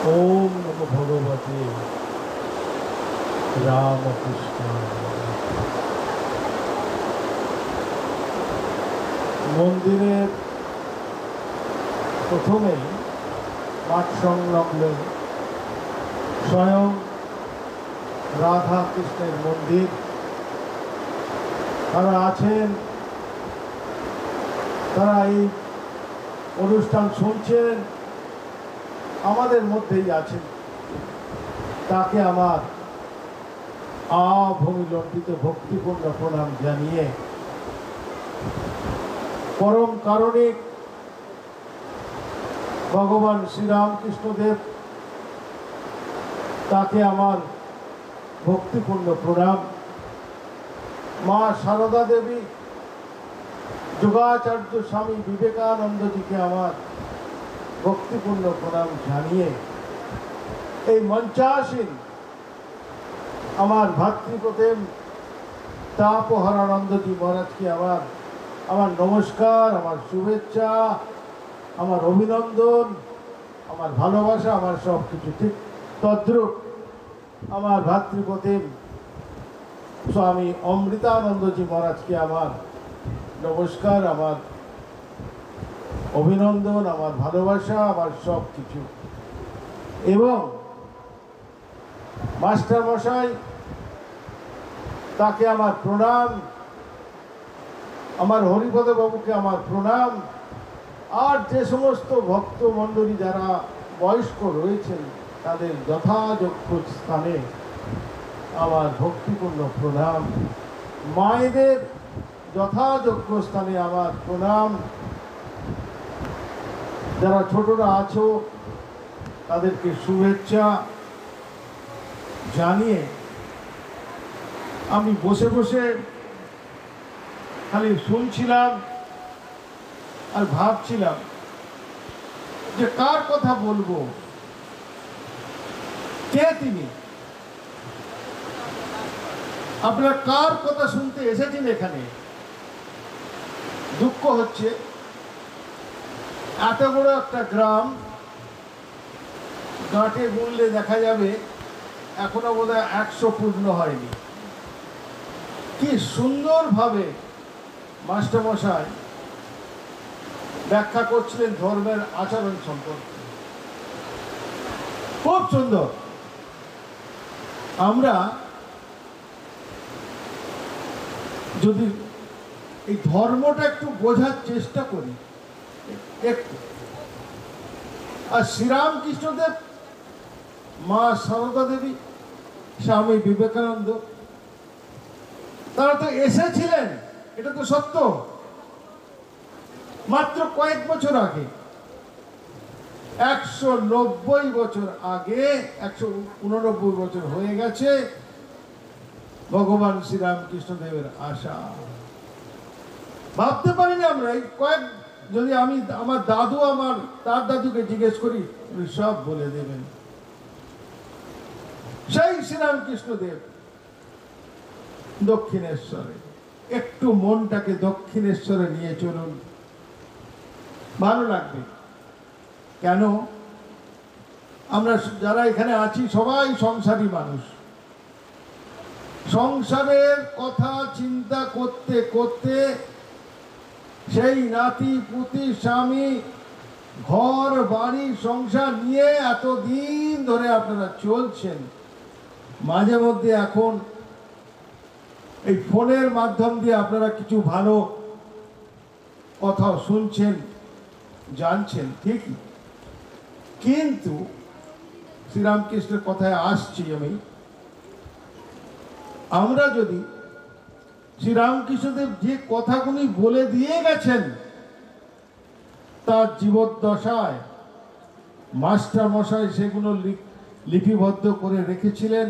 ওম নমো ভগবতে রামকৃষ্ণ। মন্দিরের প্রথমেই মাঠ সংলগ্নে স্বয়ং রাধা কৃষ্ণের মন্দির, তারা আছেন, তারা এই অনুষ্ঠান শুনছেন, আমাদের মধ্যেই আছেন। তাকে আমার আভূমিলণ্ডিত ভক্তিপূর্ণ প্রণাম জানিয়ে পরম কারণিক ভগবান শ্রীরামকৃষ্ণদেব, তাকে আমার ভক্তিপূর্ণ প্রণাম। মা সারদা দেবী, যোগাচার্য স্বামী বিবেকানন্দজিকে আমার ভক্তিপূর্ণ প্রণাম জানিয়ে এই মঞ্চাসীন আমার ভাতৃপ্রতিম তাপহরানন্দজি মহারাজকে আমার নমস্কার, আমার শুভেচ্ছা, আমার অভিনন্দন, আমার ভালোবাসা, আমার সব কিছু। ঠিক তদ্রূপ আমার ভাতৃপ্রতিম স্বামী অমৃতানন্দজি মহারাজকে আমার নমস্কার, আমার অভিনন্দন, আমার ভালোবাসা, আমার সব কিছু। এবং মাস্টার মশাই, তাকে আমার প্রণাম, আমার হরিপদ বাবুকে আমার প্রণাম, আর যে সমস্ত ভক্ত মণ্ডলী যারা বয়স্ক রয়েছেন তাদের যথাযোগ্য স্থানে আমার ভক্তিপূর্ণ প্রণাম। মায়েদের যথাযোগ্য স্থানে আমার প্রণাম। যারা ছোটরা আছো তাদেরকে শুভেচ্ছা জানিয়ে আমি বসে বসে খালি শুনছিলাম আর ভাবছিলাম যে কার কথা বলবো, কে তিনি, আপনারা কার কথা শুনতে এসেছেন এখানে। দুঃখ হচ্ছে এত বড় একটা গ্রাম, গাঁটে গুনলে দেখা যাবে এখনো বোধহয় 100 পূর্ণ হয়নি। কি সুন্দরভাবে মাস্টারমশাই ব্যাখ্যা করছিলেন ধর্মের আচরণ সম্পর্কে, খুব সুন্দর। আমরা যদি এই ধর্মটা একটু বোঝার চেষ্টা করি একটু, আর শ্রীরামকৃষ্ণদেব, মা সারদা দেবী, স্বামী বিবেকানন্দ, তারা তো এসেছিলেন, এটা তো সত্য, মাত্র কয়েক বছর আগে, 190 বছর আগে, 189 বছর হয়ে গেছে ভগবান শ্রীরামকৃষ্ণদেবের আসা। ভাবতে পারি না আমরা, এই যদি আমি আমার দাদু তার দাদুকে জিজ্ঞেস করি, উনি সব বলে দেবেন। সেই শ্রীরামকৃষ্ণদেব দক্ষিণেশ্বরে, একটু মনটাকে দক্ষিণেশ্বরে নিয়ে চলুন, ভালো লাগবে। কেন? আমরা যারা এখানে আছি সবাই সংসারী মানুষ। সংসারের কথা চিন্তা করতে করতে সেই নাতি পুতি স্বামী ঘর বাড়ি সংসার নিয়ে এতদিন ধরে আপনারা চলছেন। মাঝে মধ্যে এখন এই ফোনের মাধ্যম দিয়ে আপনারা কিছু ভালো কথা শুনছেন, জানছেন, ঠিকই, কিন্তু শ্রীরামকৃষ্ণের কথায় আসছি আমরা যদি শ্রীরামকৃষ্ণদেব যে কথাগুলি বলে দিয়ে গেছেন তার জীবদ্দশায় মাস্টার মশাই সেগুলো লিপিবদ্ধ করে রেখেছিলেন,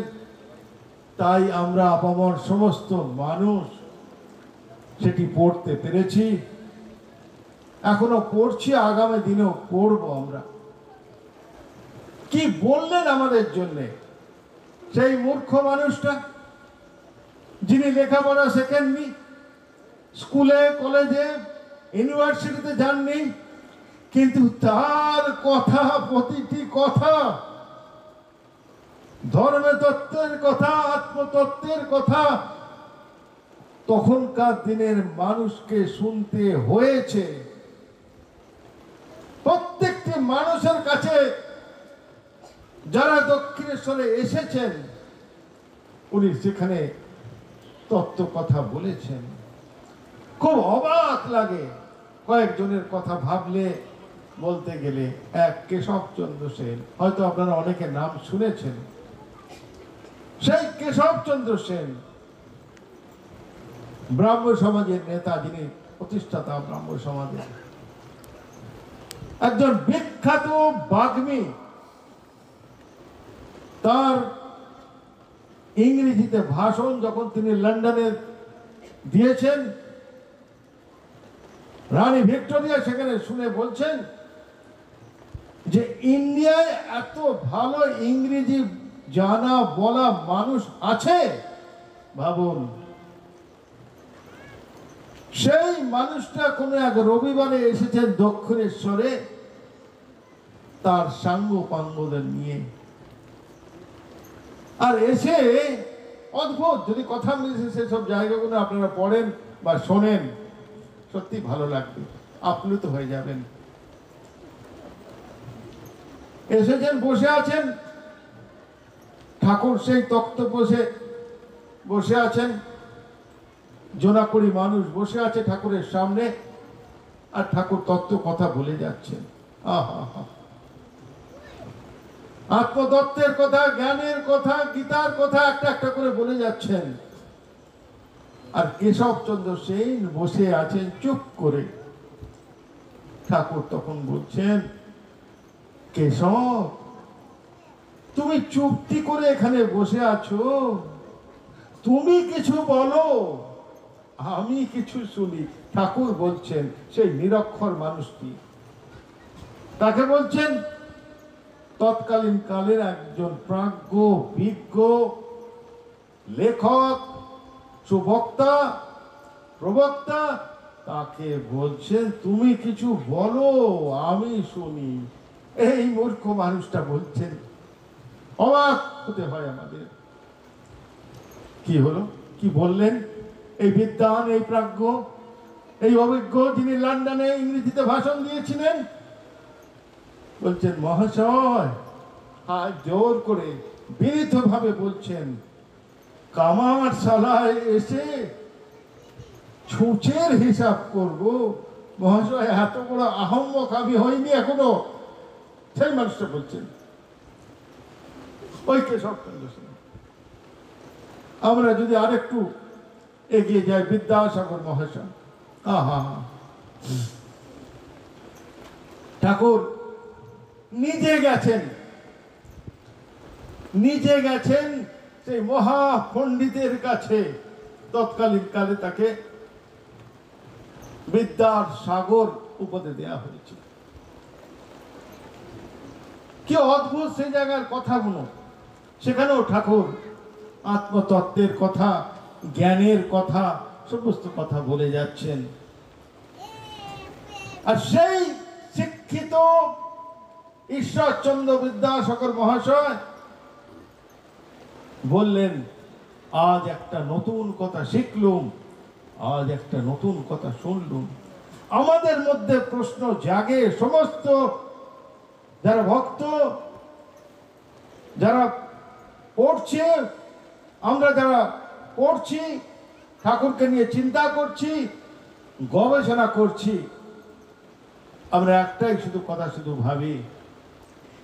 তাই আমরা আপামর সমস্ত মানুষ সেটি পড়তে পেরেছি, এখনো পড়ছি, আগামী দিনেও পড়ব। আমরা কি বললেন আমাদের জন্য সেই মূর্খ মানুষটা, যিনি লেখাপড়া শেখেননি, স্কুলে কলেজে ইউনিভার্সিটিতে যাননি, কিন্তু তার কথা, প্রতিটি কথা ধর্মতত্ত্বের কথা, আত্মতত্ত্বের কথা তখনকার দিনের মানুষকে শুনতে হয়েছে। প্রত্যেকটি মানুষের কাছে যারা দক্ষিণেশ্বরে এসেছেন উনি সেখানে তত্ত্ব কথা বলেছেন। খুব অবাক লাগে কয়েকজনের কথা ভাবলে, বলতে গেলে এক কেশবচন্দ্র সেন, হয়তো আপনারা অনেকে নাম শুনেছেন। সেই কেশবচন্দ্র সেন ব্রাহ্ম সমাজের নেতা, যিনি প্রতিষ্ঠাতা ব্রাহ্ম সমাজের, একজন বিখ্যাত বাগ্মী। তার ইংরেজিতে ভাষণ যখন তিনি লন্ডনে দিয়েছেন, রানী ভিক্টোরিয়া সেখানে শুনে বলছেন যে ইন্ডিয়ায় এত ভালো ইংরেজি জানা বলা মানুষ আছে। ভাবুন, সেই মানুষটা কোন এক রবিবারে এসেছেন দক্ষিণেশ্বরে তার সাঙ্গ পাঙ্গদের নিয়ে, আর এসে অদ্ভুত, যদি কথা মিলেছে সেসব জায়গাগুলো আপনারা পড়েন বা শোনেন, সত্যি ভালো লাগবে, আপ্লুত হয়ে যাবেন। এসেছেন, বসে আছেন, ঠাকুর সেই তক্ত বসে আছেন, জোনাকুড়ি মানুষ বসে আছে ঠাকুরের সামনে, আর ঠাকুর তত্ত্ব কথা বলে যাচ্ছেন। আহা, আত্মতত্ত্বের কথা, জ্ঞানের কথা, গীতার কথা একটা একটা করে বলে যাচ্ছেন। আর কেশবচন্দ্র সেন বসে আছেন চুপ করে। ঠাকুর তখন বলছেন, কেশব, তুমি চুপটি করে এখানে বসে আছো, তুমি কিছু বলো, আমি কিছু শুনি। ঠাকুর বলছেন, সেই নিরক্ষর মানুষটি, তাকে বলছেন তৎকালীন কালের একজন প্রাজ্ঞ, বিজ্ঞ, লেখক, সুবক্তা, প্রবক্তা, তাকে বলছেন তুমি কিছু বলো, আমি শুনি। এই মূর্খ মানুষটা বলছেন। অবাক হতে হয় আমাদের। কি হলো, কি বললেন এই বিদ্বান, এই প্রাজ্ঞ, এই অভিজ্ঞ, যিনি লন্ডনে ইংরেজিতে ভাষণ দিয়েছিলেন? বলছেন, মহাশয়, হাত জোর করে বিনীতভাবে বলছেন, কামার শালায় এসে ছুঁচের হিসাব করব? মহাশয়, এত বড় আহম্মক আমি হইনি এখনো। সেই মানুষটা বলছেন, ওই কেশবচন্দ্র সেন। আমরা যদি আরেকটু এগিয়ে যাই, বিদ্যাসাগর মহাশয়, আহা, ঠাকুর নিজে গেছেন সেই মহা পণ্ডিতের কাছে। তৎকালীন কালে তাকে বিদ্যার সাগর উপাধি দেওয়া হয়েছিল। কি অদ্ভুত সেই জায়গার কথাগুলো। সেখানেও ঠাকুর আত্মতত্ত্বের কথা, জ্ঞানের কথা, সমস্ত কথা বলে যাচ্ছেন। আর সেই শিক্ষিত ঈশ্বরচন্দ্র বিদ্যাসাগর মহাশয় বললেন, আজ একটা নতুন কথা শিখলুম, আজ একটা নতুন কথা শুনলুম। আমাদের মধ্যে প্রশ্ন জাগে, সমস্ত যারা ভক্ত, যারা পড়ছে, আমরা যারা পড়ছি, ঠাকুরকে নিয়ে চিন্তা করছি, গবেষণা করছি, আমরা একটাই শুধু কথা শুধু ভাবি,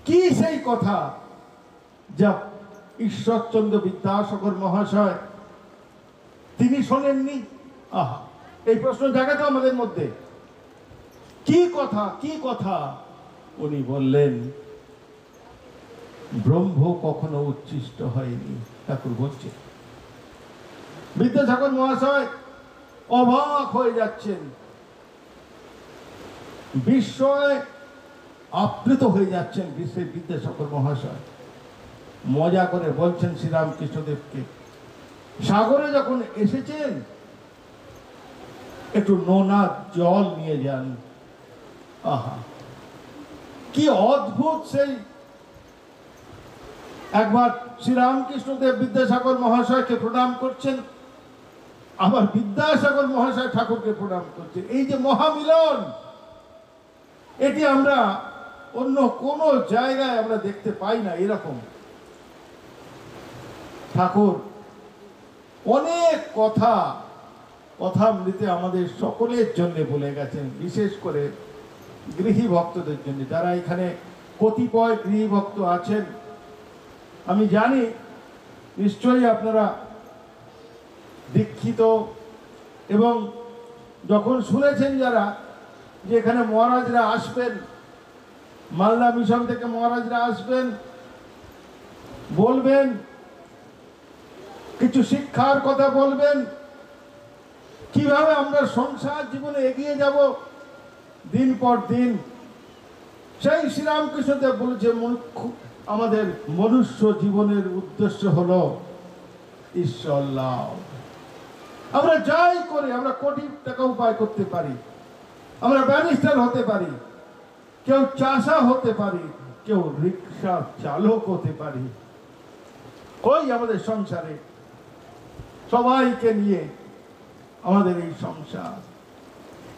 কি সেই কথা যা ঈশ্বরচন্দ্র বিদ্যাসাগর মহাশয় তিনি শোনেননি? আহা, এই প্রশ্ন জাগে তো আমাদের মধ্যে। কি কথা, কি কথা? উনি বললেন, ব্রহ্ম কখনো উচ্ছিষ্ট হয়নি। ঠাকুর বলছে, বিদ্যাসাগর মহাশয় অবাক হয়ে যাচ্ছেন, বিস্ময়ে আপ্লুত হয়ে যাচ্ছেন। বিশ্বের বিদ্যাসাগর মহাশয় মজা করে বলছেন শ্রীরামকৃষ্ণদেবকে, সাগরে যখন এসেছেন একটু নোনা জল নিয়ে যান। আহা, কি অদ্ভুত সেই একবার শ্রীরামকৃষ্ণদেব বিদ্যাসাগর মহাশয়কে প্রণাম করছেন, আবার বিদ্যাসাগর মহাশয় ঠাকুরকে প্রণাম করছেন। এই যে মহামিলন, এটি আমরা অন্য কোন জায়গায় আমরা দেখতে পাই না। এরকম ঠাকুর অনেক কথামৃতে আমাদের সকলের জন্য বলে গেছেন, বিশেষ করে গৃহী ভক্তদের জন্য। যারা এখানে কতিপয় গৃহী ভক্ত আছেন, আমি জানি নিশ্চয়ই আপনারা দীক্ষিত, এবং যখন শুনেছেন যারা যে এখানে মহারাজরা আসবেন, মালদা মিশন থেকে মহারাজরা আসবেন, বলবেন কিছু শিক্ষার কথা, বলবেন কিভাবে আমরা সংসার জীবনে এগিয়ে যাব দিন পর দিন। সেই শ্রীরামকৃষ্ণদেব বলেছে আমাদের মনুষ্য জীবনের উদ্দেশ্য হলো ঈশ্বর লাভ। আমরা যাই করে, আমরা কোটি টাকা উপায় করতে পারি, আমরা ব্যারিস্টার হতে পারি, কেউ চাষা হতে পারি, কেউ রিক্সা চালক হতে পারি, কই আমাদের সংসারে সবাইকে নিয়ে আমাদের এই সংসার।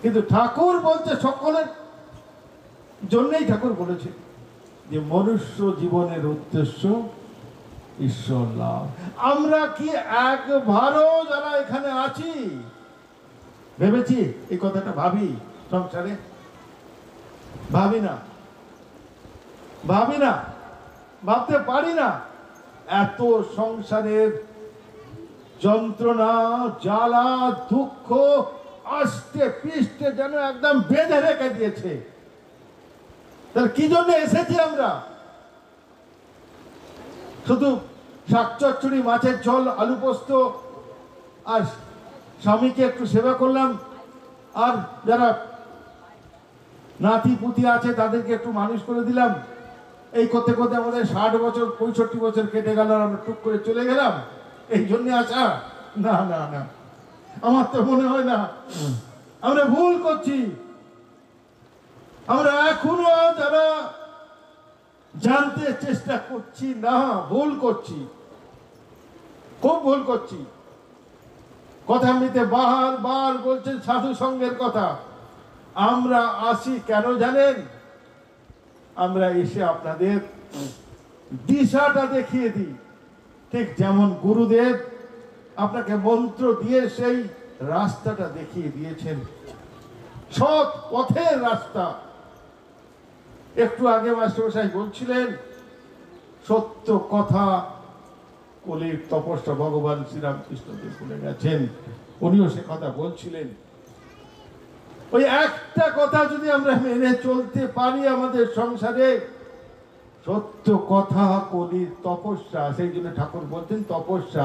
কিন্তু ঠাকুর বলছে সকলের জন্যই, ঠাকুর বলেছে যে মনুষ্য জীবনের উদ্দেশ্য ঈশ্বর লাভ। আমরা কি একবারও যারা এখানে আছি ভেবেছি এই কথাটা? ভাবি সংসারে? ভাবি না, ভাবতে পারি না। এত সংসারের যন্ত্রণা, জ্বালা, দুঃখ আষ্টে পৃষ্ঠে যেন একদম বেঁধে রেখে দিয়েছে। তাহলে কি জন্য এসেছি আমরা? শুধু শাক চচ্চড়ি, মাছের ঝোল, আলু পোস্ত, আর স্বামীকে একটু সেবা করলাম, আর যারা নাতি পুতি আছে তাদেরকে একটু মানুষ করে দিলাম। এই করতে করতে আমাদের 60 বছর 65 বছর কেটে গেল, আর আমরা টুক করে চলে গেলাম। এই জন্য আসা? না না না, আমার তো মনে হয় না। আমরা ভুল করছি। আমরা এখনো যারা জানতে চেষ্টা করছি না, ভুল করছি, খুব ভুল করছি। কথামৃতে বারবার বলছেন সাধু সঙ্গের কথা। আমরা আসি কেন জানেন? আমরা এসে আপনাদের দিশাটা দেখিয়ে দিই, ঠিক যেমন গুরুদেব আপনাকে মন্ত্র দিয়ে সেই রাস্তাটা দেখিয়ে দিয়েছেন, সৎ পথের রাস্তা। একটু আগে মাস্টারমশাই বলছিলেন সত্য কথা কলির তপস্যা ভগবান শ্রীরামকৃষ্ণদেব বলে গেছেন, উনিও সে কথা বলছিলেন। ওই একটা কথা যদি আমরা মেনে চলতে পারি আমাদের সংসারে, সত্য কথা কলির তপস্যা, সেই জন্য ঠাকুর বলতেন তপস্যা।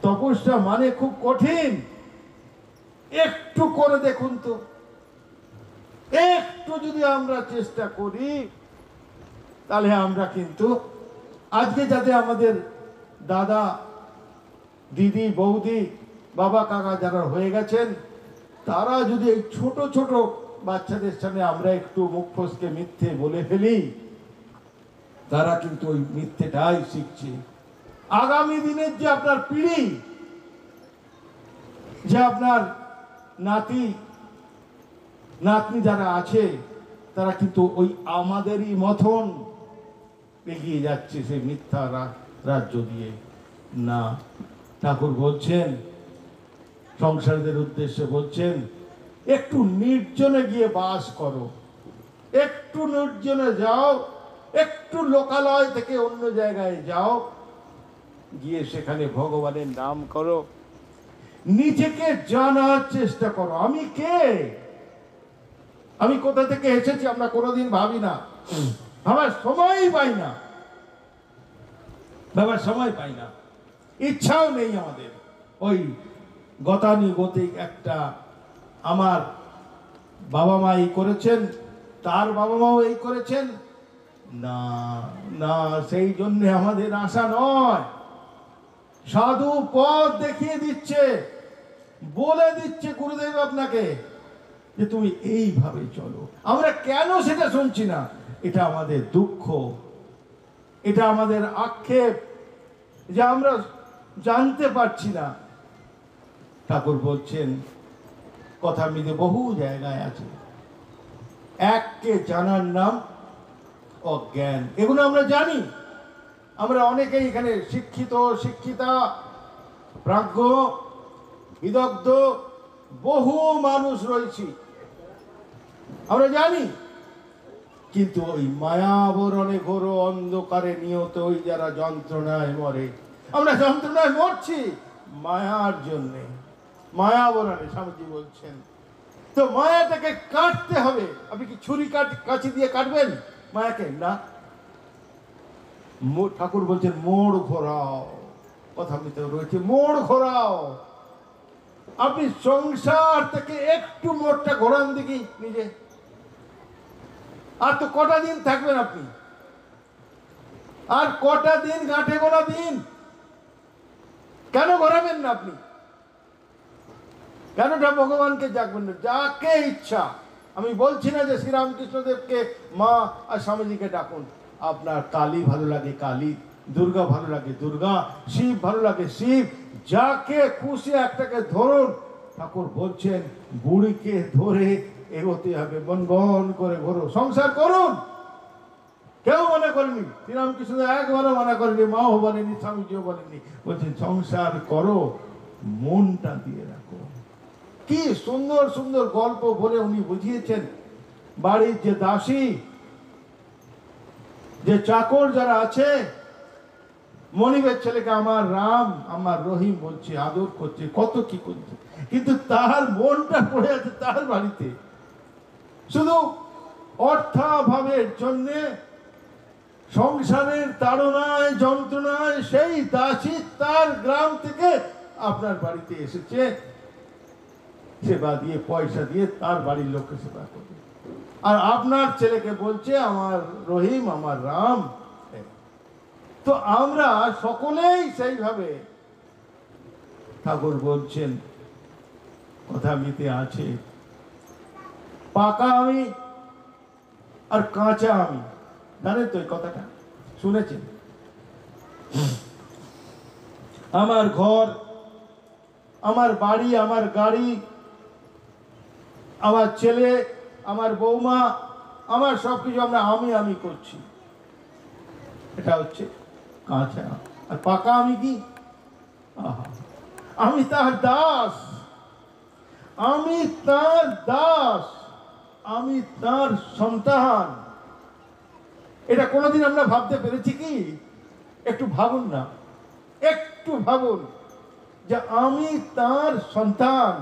তপস্যা মানে খুব কঠিন। একটু করে দেখুন তো, একটু যদি আমরা চেষ্টা করি, তাহলে আমরা কিন্তু আজকে যাতে আমাদের দাদা দিদি বৌদি বাবা কাকা যারা হয়ে গেছেন, তারা যদি এই ছোট ছোট বাচ্চাদের সামনে আমরা একটু মুখ ফসকে মিথ্যে বলে ফেলি, তারা কিন্তু ওই মিথ্যেটাই শিখছে। আগামী দিনের যে আপনার পিঢ়ি, যে আপনার নাতি নাতনি যারা আছে, তারা কিন্তু ওই আমাদেরই মতন এগিয়ে যাচ্ছে সেই মিথ্যা রাজ্য দিয়ে। না, ঠাকুর বলছেন, সংসারীদের উদ্দেশ্যে বলছেন, একটু নির্জনে গিয়ে বাস করো, একটু নির্জনে যাও, একটু লোকালয় থেকে অন্য জায়গায় যাও, গিয়ে সেখানে ভগবানের নাম করো, নিজেকে জানার চেষ্টা করো। আমি কে, আমি কোথা থেকে এসেছি আমরা কোনোদিন ভাবি না, ভাবার সময় পাই না, ভাবার সময় পাই না, ইচ্ছাও নেই আমাদের। ওই গতানুগতিক একটা, আমার বাবা মা এই করেছেন, তার বাবা মাও এই করেছেন, না না, সেই জন্য আমাদের আশা নয়। সাধু পথ দেখিয়ে দিচ্ছে, বলে দিচ্ছে গুরুদেব আপনাকে যে তুমি এইভাবে চলো। আমরা কেন সেটা শুনছি না? এটা আমাদের দুঃখ, এটা আমাদের আক্ষেপ, যে আমরা জানতে পারছি না। ঠাকুর বলছেন কথা মিলে বহু জায়গায় আছে, এককে জানার নাম অজ্ঞান। এগুলো আমরা জানি, আমরা অনেকেই এখানে শিক্ষিত, শিক্ষিতা, প্রাজ্ঞ, বিদগ্ধ বহু মানুষ রয়েছি, আমরা জানি। কিন্তু ওই মায়াবরণে ঘোর অন্ধকারে নিয়ত ওই যারা যন্ত্রণায় মরে, আমরা যন্ত্রণায় মরছি মায়ার জন্যে, মায়াবরণে। স্বামীজি বলছেন তো মায়াটাকে কাটতে হবে। আপনি কি ছুরি কাঁচি দিয়ে কাটবেন মায়াকে? না। ঠাকুর বলছেন মোড় ঘোরাও, কথা বলতে রয়েছে মোড় ঘোরাও। আপনি সংসার থেকে একটু মোড়টা ঘোরান দেখি নিজে। আর তো কটা দিন থাকবেন আপনি? আর কটা দিন গাঁঠে গোনা দিন? কেন ঘোরাবেন না আপনি? কেনটা ভগবানকে ডাকবেন না? যাকে ইচ্ছা, আমি বলছি না যে শ্রীরামকৃষ্ণদেবকে মা আর স্বামীজিকে ডাকুন। আপনার কালী ভালো লাগে কালী, দুর্গা ভালো লাগে দুর্গা, শিব ভালো লাগে শিব, যাকে খুশি একটাকে ধরুন। ঠাকুর বলছেন বুড়িকে ধরে এগোতে হবে, বন বন করে ঘোরো, সংসার করুন। কেউ মনে করেনি, শ্রীরামকৃষ্ণ একবারও মনে করেনি, মাও বলেনি, স্বামীজিও বলেনি। বলছেন সংসার করো, মনটা দিয়ে রাখো। কি সুন্দর সুন্দর গল্প বলে উনি বুঝিয়েছেন। বাড়ির যে দাসী, যে চাকর যারা আছে, মনিবের ছেলেকে আমার রাম আমার রহিম বলছে, আদর করছে, কত কি করছে, কিন্তু তার মনটা পড়ে আছে তার বাড়িতে। শুধু অর্থাভাবের জন্য, সংসারের তাড়নায় যন্ত্রণায় সেই দাসী তার গ্রাম থেকে আপনার বাড়িতে এসেছে, সেবা দিয়ে পয়সা দিয়ে তার বাড়ির লোককে সেবা করবে। আর আপনার ছেলেকে বলছে আমার রহিম আমার রাম। তো আমরা সকলেই সেইভাবে, ঠাকুর বলছেন কথা মিতে আছে, পাকা আমি আর কাঁচা আমি। জানেন তো এই কথাটা? শুনেছেন? আমার ঘর, আমার বাড়ি, আমার গাড়ি, আমার ছেলে, আমার বৌমা, আমার সবকিছু আমরা আমি আমি করছি। এটা হচ্ছে কাঁচা। আর পাকা আমি কি? আমি তার দাস, আমি তার দাস, আমি তার সন্তান। এটা কোনোদিন আমরা ভাবতে পেরেছি কি? একটু ভাবুন না, একটু ভাবুন যে আমি তার সন্তান,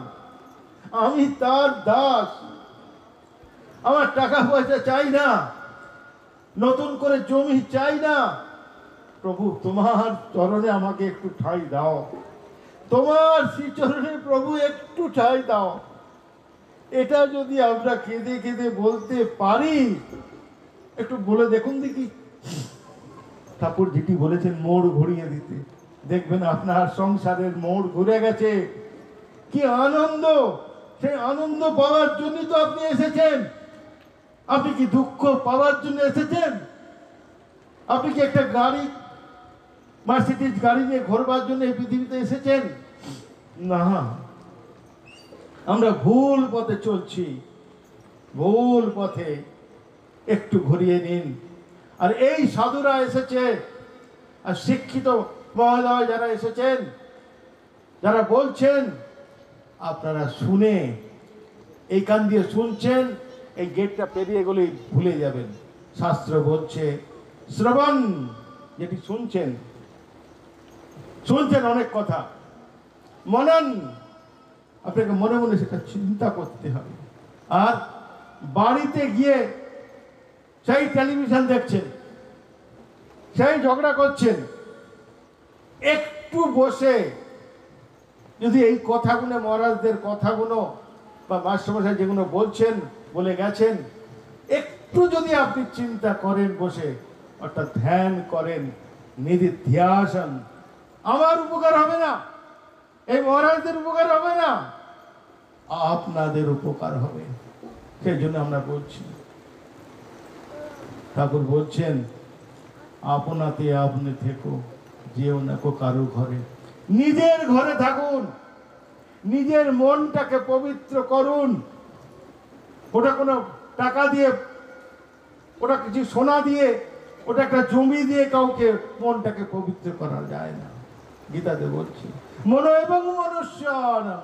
আমি তার দাস। আমার টাকা পয়সা চাই না, নতুন করে জমি চাই না। প্রভু তোমার চরণে আমাকে একটু ঠাঁই দাও, তোমার শ্রীচরণে প্রভু একটু ঠাঁই দাও। এটা যদি আমরা কেঁদে কেঁদে বলতে পারি, একটু বলে দেখুন দেখি। ঠাকুর যেটি বলেছেন মোড় ঘুরিয়ে দিতে, দেখবেন আপনার সংসারের মোড় ঘুরে গেছে। কি আনন্দ! সেই আনন্দ পাওয়ার জন্য তো আপনি এসেছেন। আপনি কি দুঃখ পাওয়ার জন্য এসেছেন? আপনি কি একটা গাড়ি, মার্সিডিজ গাড়ি নিয়ে ঘোরবার জন্য এই পৃথিবীতে এসেছেন? না, আমরা ভুল পথে চলছি, ভুল পথে। একটু ঘুরিয়ে নিন। আর এই সাধুরা এসেছে, আর শিক্ষিত মহোদয় যারা এসেছেন, যারা বলছেন, আপনারা শুনে এই কান দিয়ে শুনছেন, এই গেটটা পেরিয়ে গেলেই ভুলে যাবেন। শাস্ত্র বলছে শ্রবণ, যেটি শুনছেন, শুনছেন অনেক কথা, মনন, আপনাকে মনে মনে সেটা চিন্তা করতে হবে। আর বাড়িতে গিয়ে সেই টেলিভিশন দেখছেন, সেই ঝগড়া করছেন, একটু বসে যদি এই কথাগুলো, মহারাজদের কথাগুলো বা মাস্টারমশাই যেগুলো বলছেন, বলে গেছেন, একটু যদি আপনি চিন্তা করেন বসে, অর্থাৎ ধ্যান করেন, নিধিধ্যাসন, আমার উপকার হবে না, এই মহারাজদের উপকার হবে না, আপনাদের উপকার হবে। সেই জন্য আমরা বলছি, ঠাকুর বলছেন আপনাতে আপনি থেকো, যেও না কো কারো ঘরে, নিজের ঘরে থাকুন, নিজের মনটাকে পবিত্র করুন। ওটা কোনো টাকা দিয়ে, ওটা কিছু সোনা দিয়ে, ওটা একটা জমি দিয়ে কাউকে মনটাকে পবিত্র করা যায় না। গীতাতে বলছি মনো এবং মনুষ্যানাং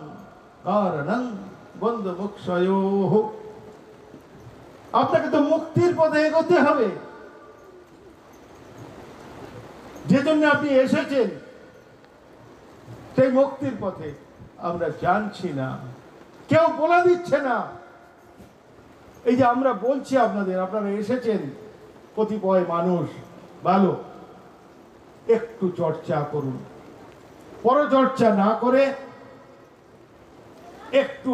কারণং বন্ধ মোক্ষয়োঃ। আপনাকে তো মুক্তির পথে এগোতে হবে, যে জন্য আপনি এসেছেন সেই মুক্তির পথে আমরা জানছি না, কেউ বলে দিচ্ছে না। এই যে আমরা বলছি আপনাদের, আপনারা এসেছেন কতিপয় মানুষ, ভালো একটু চর্চা করুন, পরচর্চা না করে একটু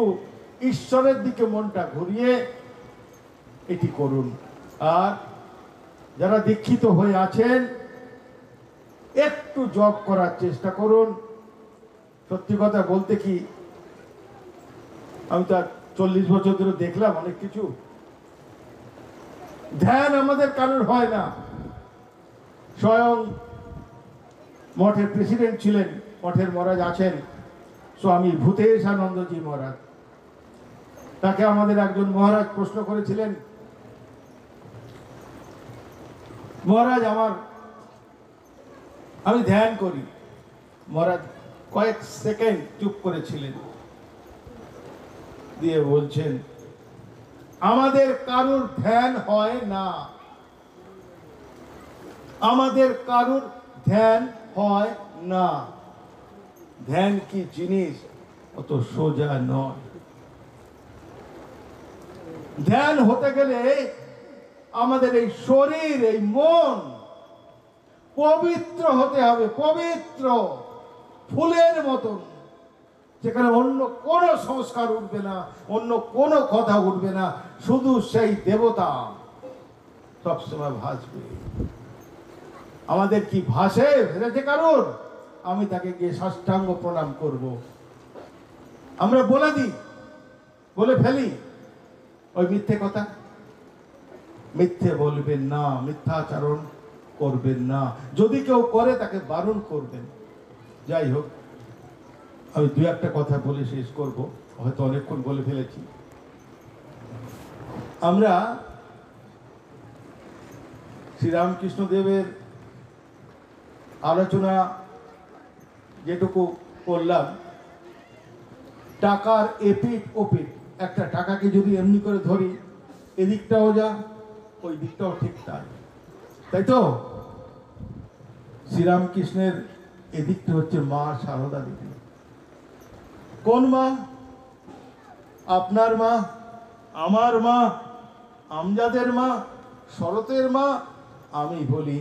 ঈশ্বরের দিকে মনটা ঘুরিয়ে এটি করুন। আর যারা দীক্ষিত হয়ে আছেন একটু জপ করার চেষ্টা করুন। সত্যি কথা বলতে কি, আমি তো 40 বছর ধরে দেখলাম অনেক কিছু। ধ্যান আমাদের কারোর হয় না। স্বয়ং মঠের প্রেসিডেন্ট ছিলেন, মঠের মহারাজ আছেন স্বামী ভূতেশানন্দজি মহারাজ। তাকে আমাদের একজন মহারাজ প্রশ্ন করেছিলেন, মহারাজ আমি ধ্যান করি। মহারাজ কয়েক সেকেন্ড চুপ করেছিলেন, দিয়ে বলছেন আমাদের কারুর ধ্যান হয় না, আমাদের কারুর ধ্যান হয় না। ধ্যান কি জিনিস অত সোজা নয়। ধ্যান হতে গেলে আমাদের এই শরীর, এই মন পবিত্র হতে হবে, পবিত্র ফুলের মতন, যেখানে অন্য কোনো সংস্কার উঠবে না, অন্য কোনো কথা উঠবে না, শুধু সেই দেবতা সবসময় ভাসবে। আমাদের কি ভাসে? ভেবেছে কারণ আমি তাকে গিয়ে সাষ্টাঙ্গ প্রণাম করব, আমরা বলে দিই, বলে ফেলি ওই মিথ্যে কথা। মিথ্যে বলবেন না, মিথ্যাচরণ করবেন না, যদি কেউ করে তাকে বারণ করবেন। যাই হোক, আমি দু একটা কথা বলে শেষ করব, হয়তো অনেকক্ষণ বলে ফেলেছি। আমরা শ্রীরামকৃষ্ণদেবের আলোচনা যেটুকু করলাম, টাকার এপিট ওপিট, একটা টাকাকে যদি এমনি করে ধরি, এদিকটাও যা ওই দিকটাও ঠিক তাই, তাই তো? শ্রীরামকৃষ্ণের এদিকটা হচ্ছে মা সারদা দেবী। কোন মা? আপনার মা, আমার মা, আমজাদের মা, শরতের মা। আমি বলি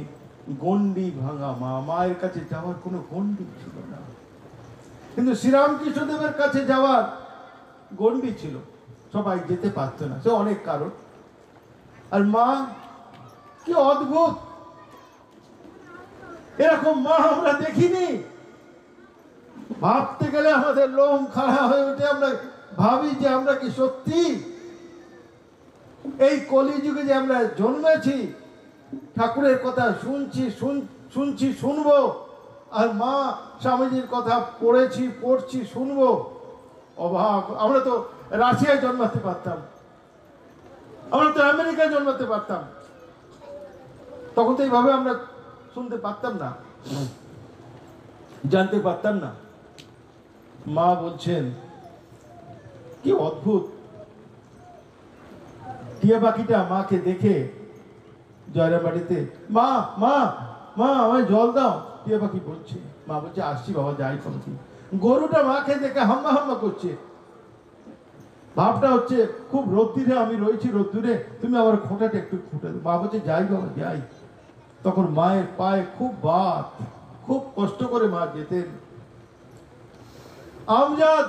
গন্ডি ভাঙা মা। মায়ের কাছে যাওয়ার কোনো গন্ডি ছিল না, কিন্তু শ্রীরামকৃষ্ণদেবের কাছে যাওয়ার গন্ডি ছিল, সবাই যেতে পারত না, সে অনেক কারণ। আর মা কি অদ্ভুত, এরকম মা আমরা দেখিনি। ভাবতে গেলে আমাদের লোম খাড়া হয়ে ওঠে, আমরা ভাবি যে আমরা কি সত্যি এই কলিযুগে যে আমরা জন্মেছি, ঠাকুরের কথা শুনছি শুনবো, আর মা স্বামীজির কথা পড়ছি শুনবো। অবাক! আমরা তো রাশিয়ায় জন্মাতে পারতাম, আমরা তো আমেরিকায় জন্মাতে পারতাম, তখন তো এইভাবে আমরা শুনতে পারতাম না, জানতে পারতাম না। মা বলছেন কি অদ্ভুত, টিয়া পাখিটা মাকে দেখে জয়রাবাড়িতে, মা মা মা আমায় জল দাও। টিয়া পাখি বলছে, মা বলছে আসছি বাবা, যাই করছি। গরুটা মাকে দেখে হাম্মা হাম্মা করছে, ভাবটা হচ্ছে খুব রোদ্দুরে আমি রয়েছি, রোদ্দুরে তুমি আমার খোঁটাটা একটু খুঁটে দাও। মা বলছে যাই বাবা যাই। তখন মায়ের পায়ে খুব বাত, খুব কষ্ট করে মা যেতেন। আমজাদ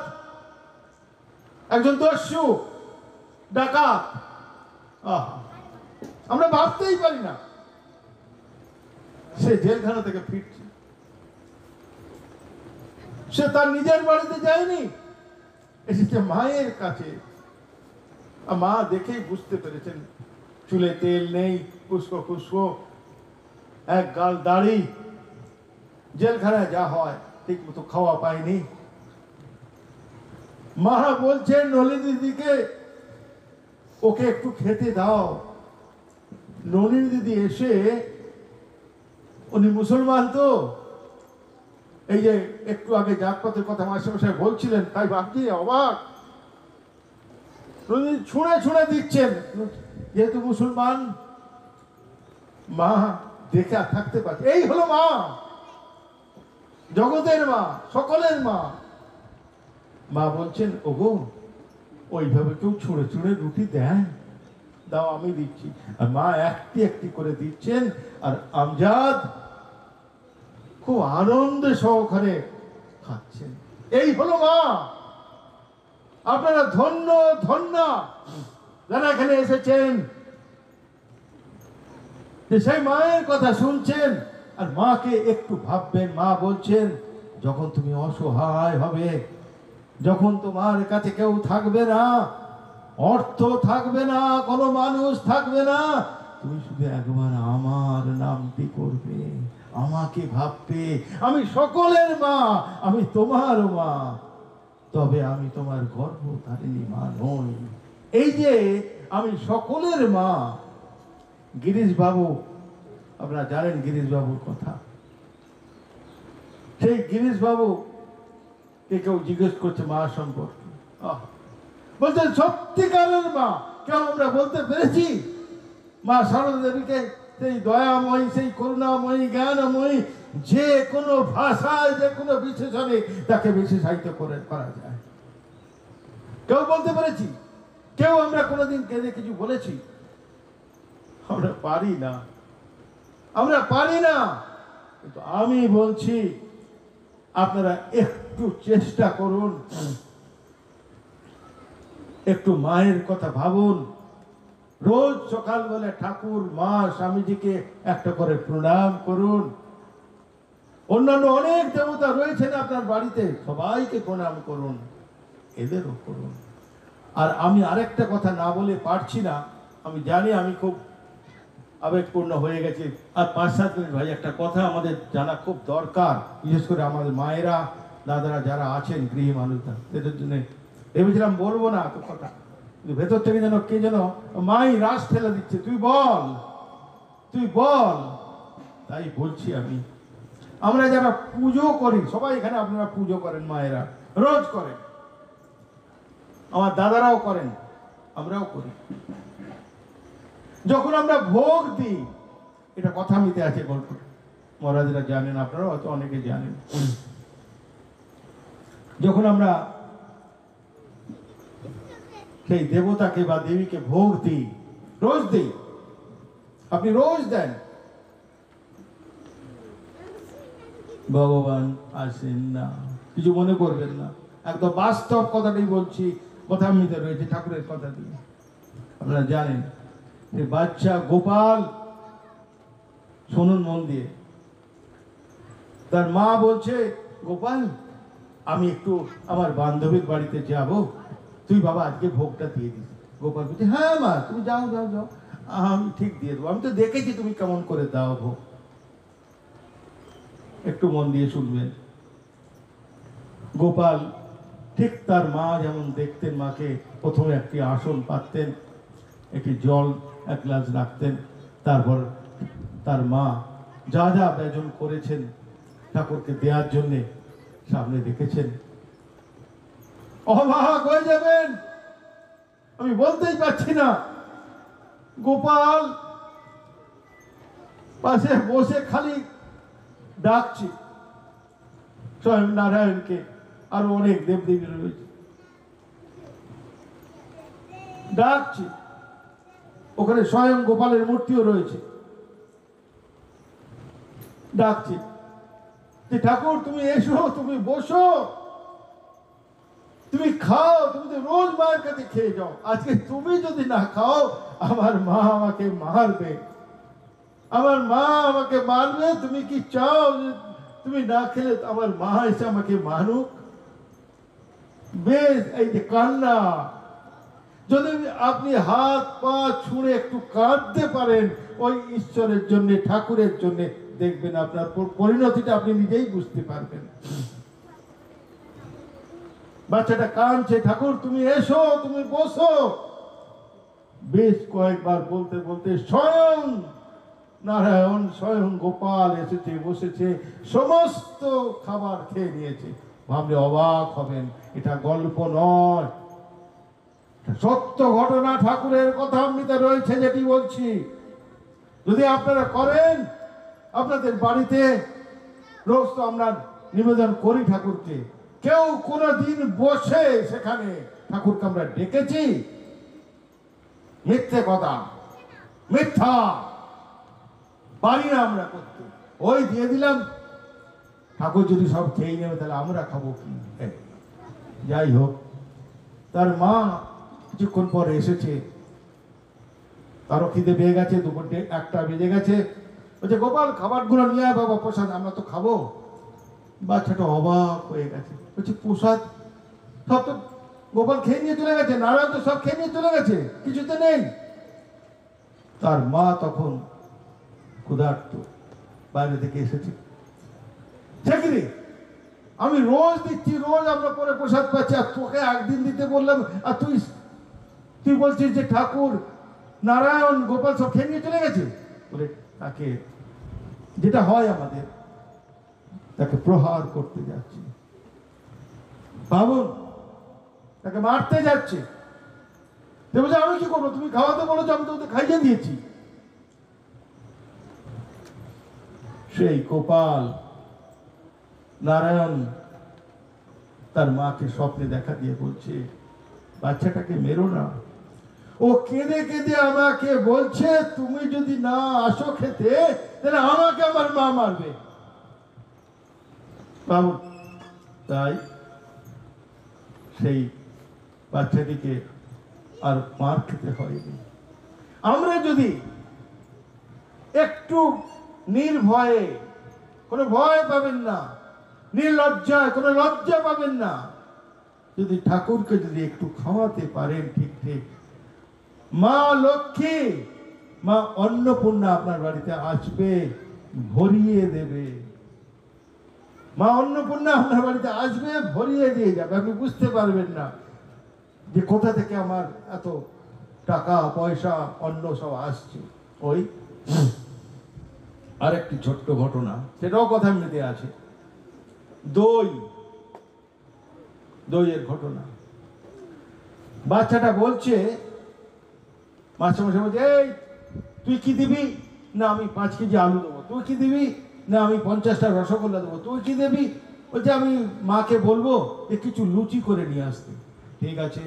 একজন দস্যু ডাকাত, আমরা ভাবতেই পারি না সে জেলখানা থেকে ফিরছে। সে তার নিজের বাড়িতে যায়নি, এসেছে মায়ের কাছে। মা দেখেই বুঝতে পেরেছেন চুলে তেল নেই, পুষ্প এক গাল দাড়ি, জেলখানায় যা হয় ঠিক মতো খাওয়া পায়নি। মা বলছেন নলিনী দিদিকে ওকে একটু খেতে দাও। নলিনী দিদি এসে, উনি মুসলমান তো, এই যে একটু আগে জাতপাতের কথা মাস্টারমশাই বলছিলেন, তাই ভাবছি অবাক। ছুঁড়ে ছুঁড়ে দিচ্ছেন, যেহেতু মুসলমান। মা দেখে আর থাকতে পারছে। এই হলো মা, জগতের মা, সকলের মা। মা বলছেন, ওগো ওইভাবে কেউ ছুঁড়ে ছুঁড়ে রুটি দেয়? দাও, আমি দিচ্ছি। আর মা একটি একটি করে দিচ্ছেন, আর আমজাদ খুব আনন্দ সহকারে খাচ্ছেন। এই হলো মা। আপনারা ধন্য ধন্য যারা এখানে এসেছেন, যে সেই মায়ের কথা শুনছেন আর মাকে একটু ভাববেন। মা বলছেন, যখন তুমি অসহায় হবে, যখন তোমার কাছে কেউ থাকবে না, অর্থ থাকবে না, কোনো মানুষ থাকবে না, তুমি শুধু একবার আমার নামটি করবে, আমাকে ভাববে। আমি সকলের মা, আমি তোমার মা, তবে আমি তোমার গর্ভধারিণী মা নই। এই যে আমি সকলের মা। গিরিশ বাবু, আপনারা জানেন গিরিশ বাবুর কথা। সেই গিরিশ বাবু কে কেউ জিজ্ঞেস করছে মা সম্পর্কে, বলছেন সত্যিকারের মা কেউ আমরা বলতে পেরেছি? মা সারদা দেবীকে সেই দয়াময়ী, সেই করুণাময়ী, জ্ঞানময়ী, যে কোনো ভাষায়, যে কোনো বিশেষণে তাকে বিশেষায়িত করে করা যায়। কেউ বলতে পেরেছি? কেউ আমরা কোনোদিন কেঁদে কিছু বলেছি? আমরা পারি না, আমরা পারি না। কিন্তু আমি বলছি, আপনারা একটু চেষ্টা করুন, একটু মায়ের কথা ভাবুন। রোজ সকালবেলা ঠাকুর, মা, স্বামীজিকে একটা করে প্রণাম করুন। অন্যান্য অনেক দেবতা রয়েছেন আপনার বাড়িতে, সবাইকে প্রণাম করুন, এদেরও করুন। আর আমি আরেকটা কথা না বলে পারছি না, আমি জানি আমি খুব আবেগপূর্ণ হয়ে গেছি। আর 5-7 মিনিট ভাই, একটা কথা আমাদের জানা খুব দরকার, বিশেষ করে আমাদের মায়েরা, দাদারা যারা আছেন, গৃহী মানুষরা, এদের জন্য ভেবেছিলাম বলবো না তো কথা, ভেতর থেকে যেন কে যেন মাই রাস ঠেলে দিচ্ছে, তুই বল, তুই বল। তাই বলছি আমি, আমরা যারা পুজো করি, সবাই এখানে আপনারা পুজো করেন, মায়েরা রোজ করেন, আমার দাদারাও করেন, আমরাও করি। যখন আমরা ভোগ দিই, এটা কথা মিতে আছে গল্প, মহারাজরা জানেন, আপনারাও হয়তো অনেকে জানেন। যখন আমরা সেই দেবতাকে বা দেবীকে ভোগ দিই, রোজ দিই, আপনি রোজ দেন, ভগবান আসেন না, কিছু মনে করবেন না, একদম বাস্তব কথাটাই বলছি, কথা মিতে রয়েছে ঠাকুরের কথা দিয়ে। আপনারা জানেন যে বাচ্চা গোপাল, শুনুন মন দিয়ে, তার মা বলছে, গোপাল আমি একটু আমার বান্ধবীর বাড়িতে যাব, তুই বাবা আজকে ভোগটা দিয়ে দিস। গোপাল বলছে, হ্যাঁ মা তুমি যাও যাও যাও, আমি ঠিক দিয়ে দেবো, আমি তো দেখেছি তুমি কেমন করে দাও ভোগ। একটু মন দিয়ে শুনবেন। গোপাল ঠিক তার মা যেমন দেখতেন, মাকে প্রথমে একটি আসন পাততেন, একটি জল 1 গ্লাস রাখতেন, তারপর তার মা যা যা ব্যজন করেছেন ঠাকুরকে দেওয়ার জন্যে সামনে রেখেছেন। অবাক হয়ে যাবেন, আমি বলতেই পারছি না। গোপাল পাশে বসে খালি ডাকছি স্বয়ং নারায়ণকে, আরো অনেক দেবদেবী রয়েছে, ডাকছি। ওখানে স্বয়ং গোপালের মূর্তিও রয়েছে, ডাকছি যে ঠাকুর তুমি এসো, তুমি বসো, তুমি খাও, তুমি তো রোজ মায়ের কাছে খেয়ে যাও, আজকে তুমি যদি না খাও আমার মা আমাকে মারবে, আমার মা আমাকে মারবে। তুমি কি চাও যে তুমি না খেলে আমার মা এসে আমাকে মানুক? বেশ, এই যে কান্না, যদি আপনি হাত পা ছুঁড়ে একটু কাঁদতে পারেন ওই ঈশ্বরের জন্য, ঠাকুরের জন্য, দেখবেন, আপনার পরিণতিটা আপনি নিজেই বুঝতে পারবেন। বাচ্চাটা কাঁদছে, ঠাকুর তুমি এসো, তুমি বসো। বেশ কয়েকবার বলতে বলতে স্বয়ং নারায়ণ, স্বয়ং গোপাল এসেছে, বসেছে, সমস্ত খাবার খেয়ে নিয়েছে। ভাবলে অবাক হবেন, এটা গল্প নয়, সত্য ঘটনা, ঠাকুরের কথা অমৃতে রয়েছে যেটি বলছি। যদি আপনারা করেন, আপনাদের বাড়িতে রোজ তো আমরা নিবেদন করি ঠাকুরকে, কেউ কোনদিন বসে সেখানে ঠাকুরকে আমরা ডেকেছি? মিথ্যে কথা, মিথ্যা, পারি না আমরা করতে। ওই দিয়ে দিলাম, ঠাকুর যদি সব খেয়ে নেবে তাহলে আমরা খাবো কি? যাই হোক, তার মা কিছুক্ষণ পরে এসেছে, তারও খিদে পেয়ে গেছে, দুপুরে 1টা বেজে গেছে। বলছে গোপাল খাবারগুলো নিয়ে আয় বাবা, প্রসাদ আমরা তো খাবো। বাচ্চাটা অবাক হয়ে গেছে, বলছে প্রসাদ? সব তো গোপাল খেয়ে নিয়ে চলে গেছে, নারায়ণ তো সব খেয়ে নিয়ে চলে গেছে, কিছুতে নেই। তার মা তখন ক্ষুধার্ত, বাইরে থেকে এসেছে। চাকরি আমি রোজ দিচ্ছি, রোজ আমরা পরে প্রসাদ পাচ্ছি, আর তোকে একদিন দিতে বললাম, আর তুই বলছিস যে ঠাকুর নারায়ণ গোপাল সব খেয়ে নিয়ে চলে গেছে। বলে তাকে, যেটা হয় আমাদের, তাকে প্রহার করতে যাচ্ছে, ভাবুন, তাকে মারতে যাচ্ছে। বলছে আমি কি করবো, তুমি খাওয়াতে বলেছো, আমি তো ওদের খাইয়ে দিয়েছি। সেই গোপাল নারায়ণ তার মাকে স্বপ্নে দেখা দিয়ে বলছে, বাচ্চাটাকে মেরো না। ও কেঁদে কেঁদে আমাকে বলছে, তুমি যদি না আসো খেতে তাহলে আমাকে আমার মা মারবে। তাই সেই বাচ্চাটিকে আর মার খেতে হয়নি। আমরা যদি একটু নির্ভয়ে, কোনো ভয় পাবেন না, নির্লজ্জায় কোনো লজ্জা পাবেন না, যদি ঠাকুরকে যদি একটু খাওয়াতে পারেন ঠিক ঠিক, মা লক্ষ্মী, মা অন্নপূর্ণা আপনার বাড়িতে আসবে, ভরিয়ে দেবে। মা অন্নপূর্ণা আপনার বাড়িতে আসবে, ভরিয়ে দিয়ে যাবে। আপনি বুঝতে পারবেন না যে কোথা থেকে আমার এত টাকা পয়সা অন্ন সব আসছে। ওই আরেকটি ছোট্ট ঘটনা, সেটাও কথা মিলতে আছে, দইয়ের ঘটনা। বাচ্চাটা বলছে, মাস্টারমশাই বলছে, এই তুই কি দিবি? না আমি 5 কেজি আলু দেবো। তুই কি দিবি? না আমি 50টা রসগোল্লা দেবো। তুই কি দেবি? বলছে আমি মাকে বলবো যে কিছু লুচি করে নিয়ে আসতে। ঠিক আছে।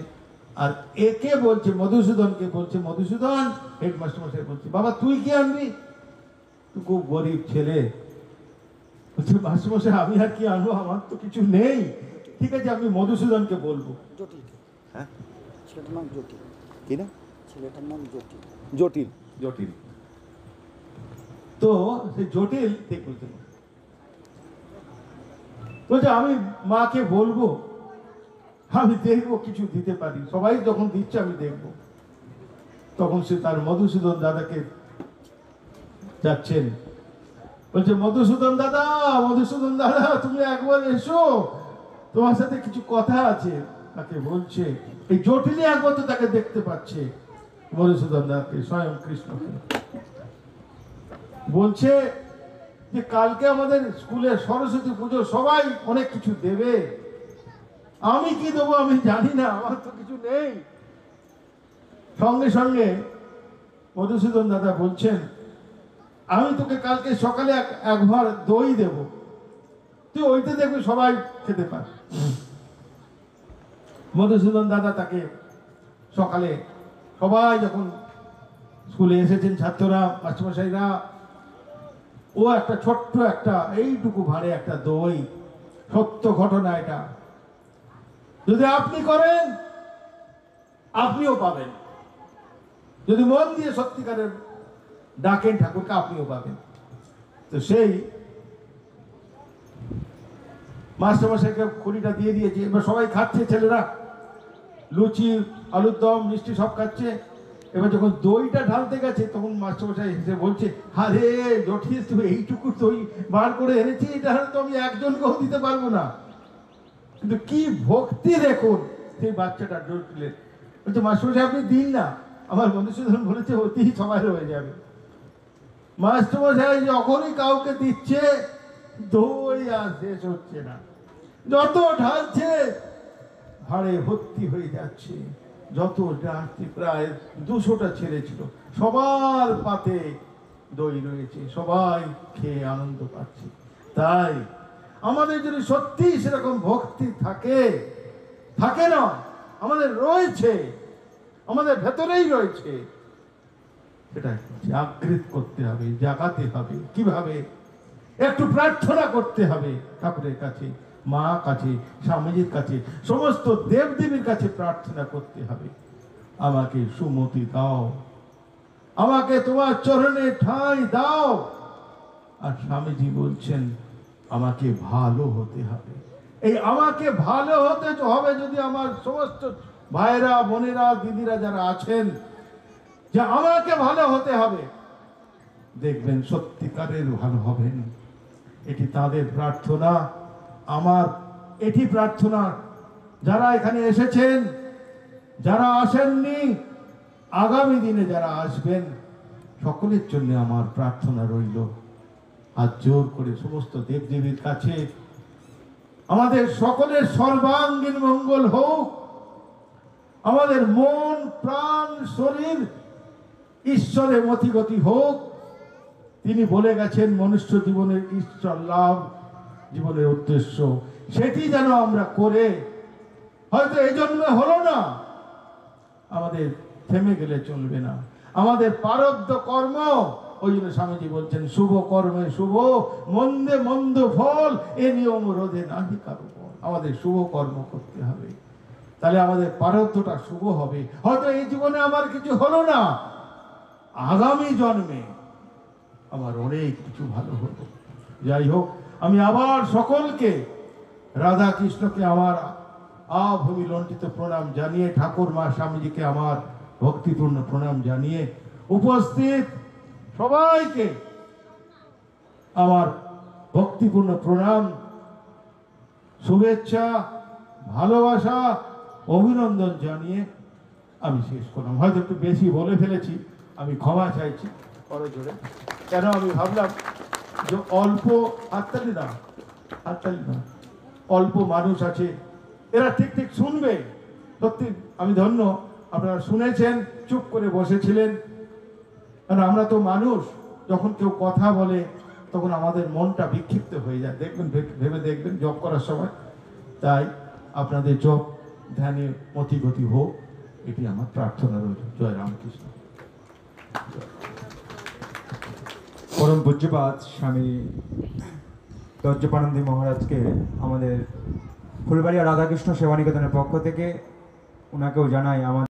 আর একে বলছে, মধুসূদনকে বলছে, মধুসূদন, হেডমাস্টার মশাই বলছে, বাবা তুই কি আনবি? তুই খুব গরিব ছেলে। বলছে মাস্টারমশাই আমি আর কি আনবো, আমার তো কিছু নেই। ঠিক আছে, আমি মধুসূদনকে বলবো। জটিল। হ্যাঁ, ছেলেটার নাম জটিল। কি না? ছেলেটার নাম জটিল। জটিল, জটিল। তো সে জটিল ঠিক বলছে, বলছে আমি মাকে বলবো, আমি দেখবো কিছু দিতে পারি, সবাই যখন দিচ্ছে আমি দেখবো। তখন সে তার মধুসূদন দাদাকে যাচ্ছেন, বলছে মধুসূদন দাদা, মধুসূদন দাদা তুমি একবার এসো, তোমার সাথে কিছু কথা আছে। তাকে বলছে, এই জটিলই একবার তো তাকে দেখতে পাচ্ছে, মধুসূদন দাদাকে, স্বয়ং কৃষ্ণকে। বলছে যে কালকে আমাদের স্কুলে সরস্বতী পুজো, সবাই অনেক কিছু দেবে, আমি কি দেবো আমি জানি না, আমার তো কিছু নেই। সঙ্গে সঙ্গে মধুসূদন দাদা বলছেন, আমি তোকে কালকে সকালে একবার দই দেব, তুই ওইতে দেখবি সবাই খেতে পারে। মধুসূদন দাদা তাকে সকালে, সবাই যখন স্কুলে এসেছেন, ছাত্ররা, মাস্টারমশাইরা, ও একটা ছোট্ট একটা এইটুকু ভারে একটা দই, সত্য ঘটনা এটা, যদি আপনি করেন আপনিও পাবেন, যদি মন দিয়ে সত্যিকারের ডাকেন ঠাকুরকে আপনিও পাবেন। তো সেই মাস্টারমশাইকে খড়িটা দিয়ে দিয়েছে, এবার সবাই খাচ্ছে, ছেলেরা লুচি, আলুর দম, মিষ্টি সব খাচ্ছে। এবার যখন দইটা ঢালতে গেছে তখন মাস্টারমশাই এসে বলছে, আরে জটিস তুই এইটুকু দই বার করে এনেছি, এটা তো আমি একজনকেও দিতে পারবো না। কিন্তু কি ভক্তি দেখুন সেই বাচ্চাটা জটিলের। বলছে মাস্টারমশাই আপনি দিন না, আমার মধুসূদন বলেছে অতি সময় হয়ে যাবে। মাস্টারমশাই যখনই কাউকে দিচ্ছে দই আর শেষ হচ্ছে না, যত ঢালছে ভাড়ে ভর্তি হয়ে যাচ্ছে। যত ঢালছে, প্রায় 200টা ছেলে ছিল, সবার পাতে দই রয়েছে, সবাই খেয়ে আনন্দ পাচ্ছে। তাই আমাদের যদি সত্যি সেরকম ভক্তি থাকে, থাকে না, আমাদের রয়েছে, আমাদের ভেতরেই রয়েছে, সেটা জাগৃত করতে হবে, জাগাতে হবে। কিভাবে? একটু প্রার্থনা করতে হবে ঠাকুরের কাছে, মা কাছে, স্বামীজির কাছে, সমস্ত দেবদেবীর কাছে প্রার্থনা করতে হবে। আমাকে সুমতি দাও, আমাকে তোমার চরণে ঠাঁই দাও। আর স্বামীজি বলছেন আমাকে ভালো হতে হবে। এই আমাকে ভালো হতে হবে যদি আমার সমস্ত ভাইরা, বোনেরা, দিদিরা যারা আছেন, যে আমাকে ভালো হতে হবে, দেখবেন সত্যিকারের ভালো হবেন। এটি তাদের প্রার্থনা, আমার এটি প্রার্থনা। যারা এখানে এসেছেন, যারা আসেননি, আগামী দিনে যারা আসবেন, সকলের জন্য আমার প্রার্থনা রইল। হাত জোর করে সমস্ত দেবদেবীর কাছে আমাদের সকলের সর্বাঙ্গীন মঙ্গল হোক, আমাদের মন, প্রাণ, শরীর ঈশ্বরে মতিগতি হোক। তিনি বলে গেছেন মনুষ্য জীবনের ঈশ্বর লাভ জীবনের উদ্দেশ্য, সেটি যেন আমরা করে, হয়তো এই জন্মে হলো না, আমাদের থেমে গেলে চলবে না। আমাদের প্রারব্ধ কর্ম, ওই জন্য স্বামীজি বলছেন শুভ কর্মে শুভ, মন্দে মন্দ ফল, এ নিয়ম রোধে নাহি কারো বল। আমাদের শুভ কর্ম করতে হবে, তাহলে আমাদের প্রারব্ধটা শুভ হবে। হয়তো এই জীবনে আমার কিছু হলো না, আগামী জন্মে আমার অনেক কিছু ভালো হলো। যাই হোক, আমি আবার সকলকে, রাধা কৃষ্ণকে আমার আভূমি লণ্ঠিত প্রণাম জানিয়ে, ঠাকুর মা স্বামীজিকে আমার ভক্তিপূর্ণ প্রণাম জানিয়ে, উপস্থিত সবাইকে আমার ভক্তিপূর্ণ প্রণাম, শুভেচ্ছা, ভালোবাসা, অভিনন্দন জানিয়ে আমি শেষ করলাম। হয়তো একটু বেশি বলে ফেলেছি, আমি ক্ষমা চাইছি করজোড়ে। কেন আমি ভাবলাম যে অল্প হাততালি না, অল্প মানুষ আছে, এরা ঠিক ঠিক শুনবে। সত্যি আমি ধন্য, আপনারা শুনেছেন, চুপ করে বসেছিলেন। কারণ আমরা তো মানুষ, যখন কেউ কথা বলে তখন আমাদের মনটা বিক্ষিপ্ত হয়ে যায়, দেখবেন, ভেবে দেখবেন জপ করার সময়। তাই আপনাদের জপ ধ্যানে মতিগতি হোক, এটি আমার প্রার্থনা রইল। জয় রামকৃষ্ণ। পরম পূজ্যপাদ স্বামী দজ্জপানন্দী মহারাজকে আমাদের ফুলবাড়িয়া রাধাকৃষ্ণ সেবা নিকেতনের পক্ষ থেকে ওনাকেও জানাই আমাদের